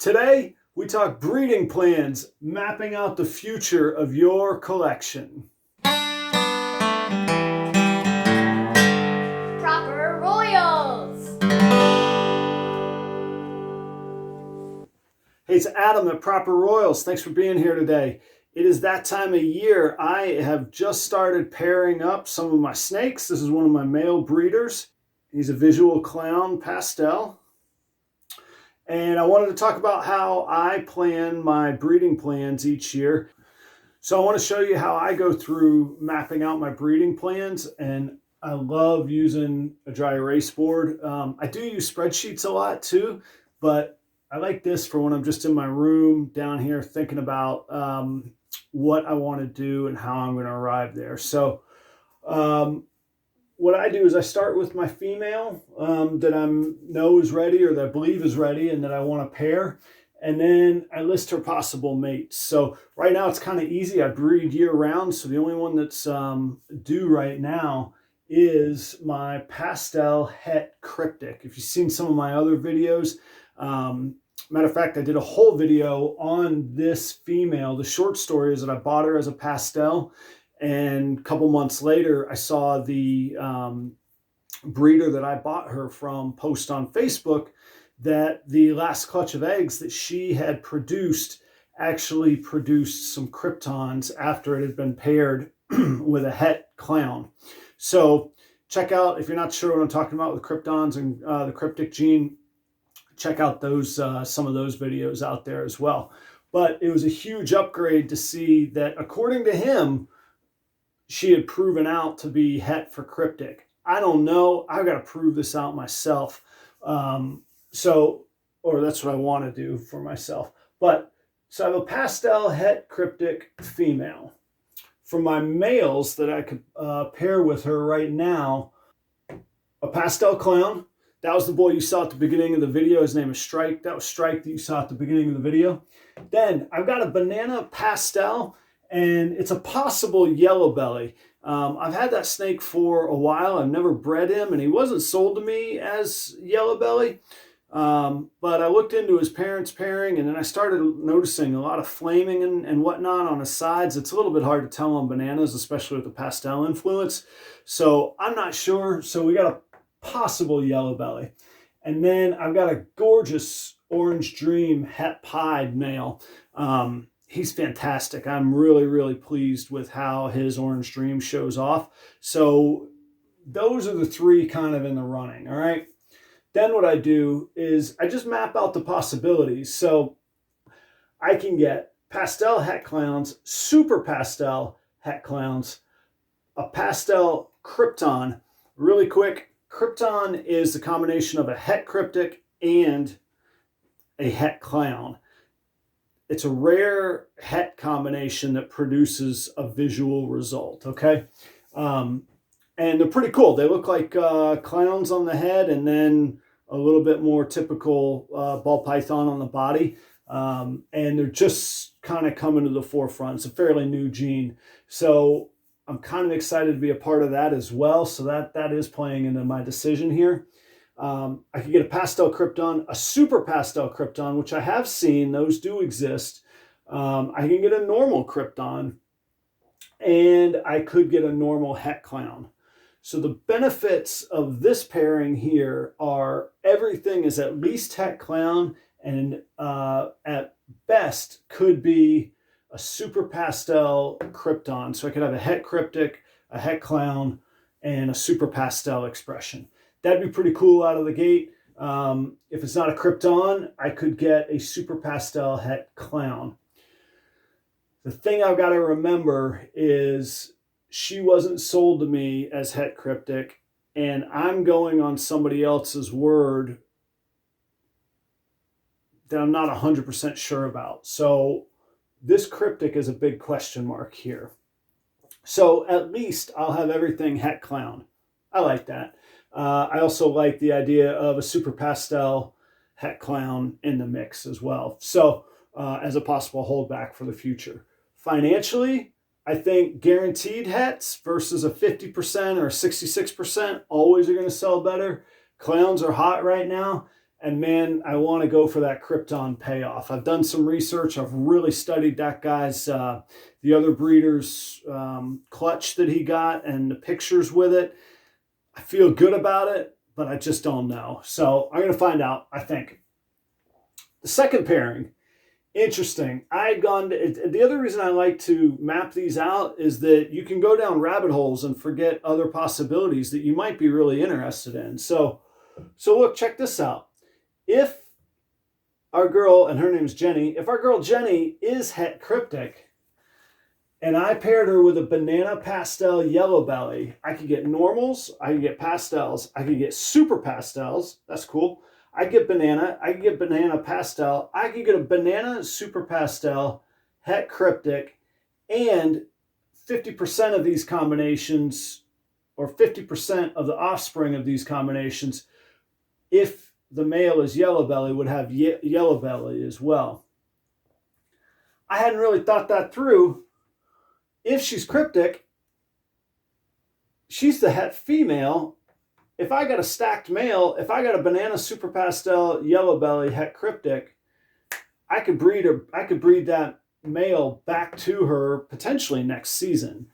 Today, we talk breeding plans, mapping out the future of your collection. Proper Royals. Hey, it's Adam at Proper Royals. Thanks for being here today. It is that time of year. I have just started pairing up some of my snakes. This is one of my male breeders. He's a visual clown pastel. And I wanted to talk about how I plan my breeding plans each year. So I want to show you how I go through mapping out my breeding plans, and I love using a dry erase board. I do use spreadsheets a lot too, but I like this for when I'm just in my room down here thinking about what I want to do and how I'm going to arrive there. So what I do is I start with my female that I know is ready or that I believe is ready and that I want to pair. And then I list her possible mates. So right now it's kind of easy. I breed year round. So the only one that's due right now is my pastel het cryptic. If you've seen some of my other videos, matter of fact, I did a whole video on this female. The short story is that I bought her as a pastel. And a couple months later, I saw the breeder that I bought her from post on Facebook that the last clutch of eggs that she had produced actually produced some kryptons after it had been paired with a het clown. So check out, if you're not sure what I'm talking about with kryptons and the cryptic gene, check out those some of those videos out there as well. But it was a huge upgrade to see that, according to him, she had proven out to be het for cryptic. I don't know. I've got to prove this out myself. Or that's what I want to do for myself. But so I have a pastel het cryptic female. For my males that I could pair with her right now, a pastel clown. That was the boy you saw at the beginning of the video. His name is Strike. That was Strike that you saw at the beginning of the video. Then I've got a banana pastel, and it's a possible yellow belly. I've had that snake for a while. I've never bred him, and he wasn't sold to me as yellow belly. But I looked into his parents' pairing, and then I started noticing a lot of flaming and whatnot on his sides. It's a little bit hard to tell on bananas, especially with the pastel influence. So I'm not sure. So we got a possible yellow belly. And then I've got a gorgeous Orange Dream het pied male. He's fantastic. I'm really, really pleased with how his Orange Dream shows off. So those are the three kind of in the running, all right? Then what I do is I just map out the possibilities. So I can get pastel het clowns, super pastel het clowns, a pastel krypton. Really quick, krypton is the combination of a het cryptic and a het clown. It's a rare het combination that produces a visual result, okay? And they're pretty cool. They look like clowns on the head and then a little bit more typical ball python on the body. And they're just kind of coming to the forefront. It's a fairly new gene. So I'm kind of excited to be a part of that as well. So that is playing into my decision here. I could get a pastel krypton, a super pastel krypton, which I have seen. Those do exist. I can get a normal krypton, and I could get a normal het clown. So the benefits of this pairing here are everything is at least het clown, and at best could be a super pastel krypton. So I could have a het cryptic, a het clown, and a super pastel expression. That'd be pretty cool out of the gate. If it's not a krypton, I could get a super pastel het clown. The thing I've got to remember is she wasn't sold to me as het cryptic, and I'm going on somebody else's word that I'm not 100% sure about. So this cryptic is a big question mark here. So at least I'll have everything het clown. I like that. I also like the idea of a super pastel het clown in the mix as well. So as a possible holdback for the future. Financially, I think guaranteed hets versus a 50% or a 66% always are going to sell better. Clowns are hot right now. And man, I want to go for that Krypton payoff. I've done some research. I've really studied that guy's, the other breeder's clutch that he got and the pictures with it. I feel good about it, but I just don't know. So I'm going to find out, I think. The second pairing, interesting. I had gone to, the other reason I like to map these out is that you can go down rabbit holes and forget other possibilities that you might be really interested in. So look, check this out. If our girl, and her name's Jenny, if our girl Jenny is het cryptic, and I paired her with a banana pastel yellow belly, I could get normals, I could get pastels, I could get super pastels. That's cool. I could get banana pastel, I could get a banana super pastel, het cryptic, and 50% of these combinations, or 50% of the offspring of these combinations, if the male is yellow belly, would have yellow belly as well. I hadn't really thought that through. If she's cryptic, she's the het female. If I got a stacked male, if I got a banana super pastel yellow belly het cryptic, I could breed that male back to her potentially next season.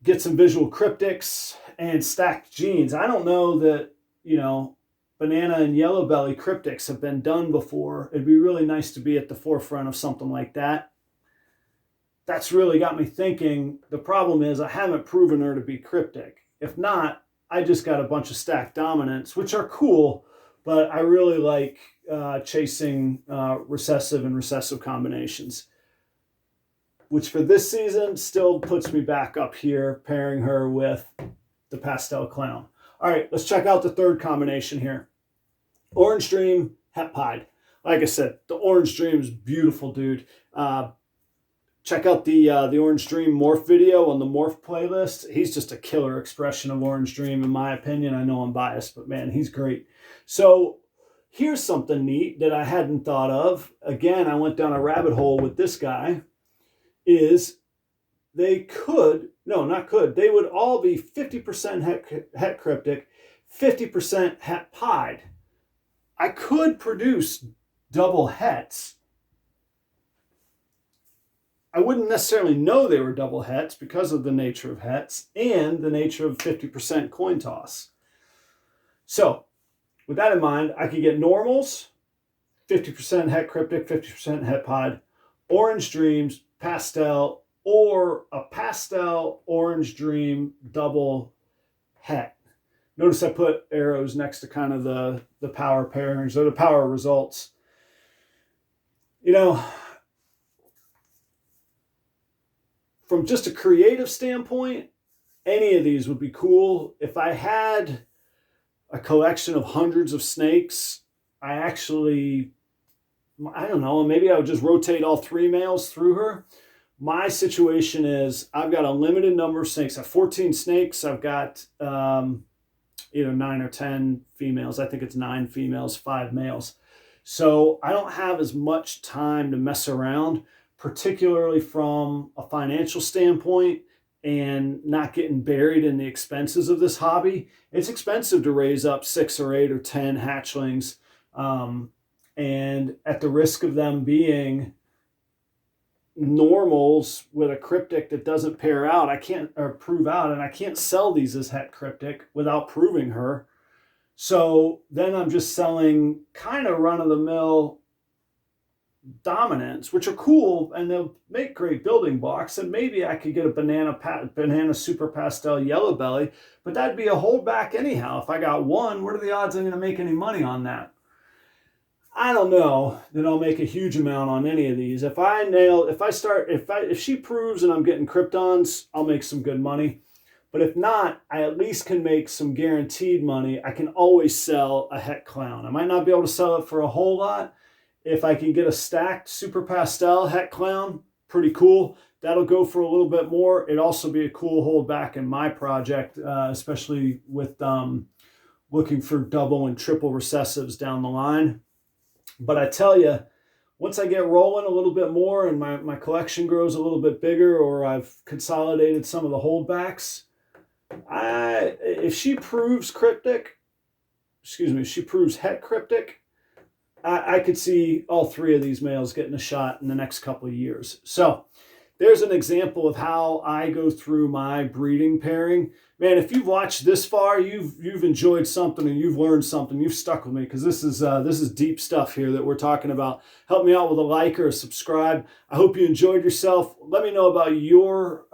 Get some visual cryptics and stacked genes. I don't know that, banana and yellow belly cryptics have been done before. It'd be really nice to be at the forefront of something like that. That's really got me thinking. The problem is I haven't proven her to be cryptic. If not, I just got a bunch of stacked dominants, which are cool, but I really like chasing recessive and recessive combinations, which for this season still puts me back up here, pairing her with the pastel clown. All right, let's check out the third combination here. Orange Dream, Het Pied. Like I said, the Orange Dream is beautiful, dude. Check out the Orange Dream morph video on the morph playlist. He's just a killer expression of Orange Dream, in my opinion. I know I'm biased, but man, he's great. So here's something neat that I hadn't thought of. Again, I went down a rabbit hole with this guy. They would all be 50% het cryptic, 50% het pied. I could produce double hets. I wouldn't necessarily know they were double hets because of the nature of hets and the nature of 50% coin toss. So with that in mind, I could get normals, 50% het cryptic, 50% het pied, Orange Dreams, pastel, or a pastel Orange Dream double het. Notice I put arrows next to kind of the power pairings or the power results. From just a creative standpoint, any of these would be cool. If I had a collection of hundreds of snakes, I don't know, maybe I would just rotate all three males through her. My situation is I've got a limited number of snakes. I have 14 snakes. I've got either 9 or 10 females. I think it's 9 females, 5 males. So I don't have as much time to mess around, particularly from a financial standpoint and not getting buried in the expenses of this hobby. It's expensive to raise up 6 or 8 or 10 hatchlings. And at the risk of them being normals with a cryptic that doesn't pair out, prove out, and I can't sell these as het cryptic without proving her. So then I'm just selling kind of run-of-the-mill dominants, which are cool, and they'll make great building blocks. And maybe I could get a banana super pastel yellow belly, but that'd be a holdback anyhow. If I got one, what are the odds I'm going to make any money on that? I don't know that I'll make a huge amount on any of these. If she proves and I'm getting Kryptons, I'll make some good money. But if not, I at least can make some guaranteed money. I can always sell a het clown. I might not be able to sell it for a whole lot. If I can get a stacked super pastel het clown, pretty cool. That'll go for a little bit more. It'd also be a cool holdback in my project, especially with looking for double and triple recessives down the line. But I tell you, once I get rolling a little bit more and my collection grows a little bit bigger, or I've consolidated some of the holdbacks, if she proves cryptic, she proves het cryptic, I could see all three of these males getting a shot in the next couple of years. So there's an example of how I go through my breeding pairing. Man, if you've watched this far, you've enjoyed something and you've learned something. You've stuck with me because this is deep stuff here that we're talking about. Help me out with a like or a subscribe. I hope you enjoyed yourself. Let me know about your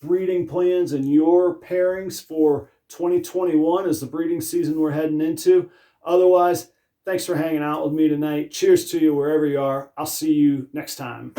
breeding plans and your pairings for 2021 as the breeding season we're heading into. Otherwise, thanks for hanging out with me tonight. Cheers to you wherever you are. I'll see you next time.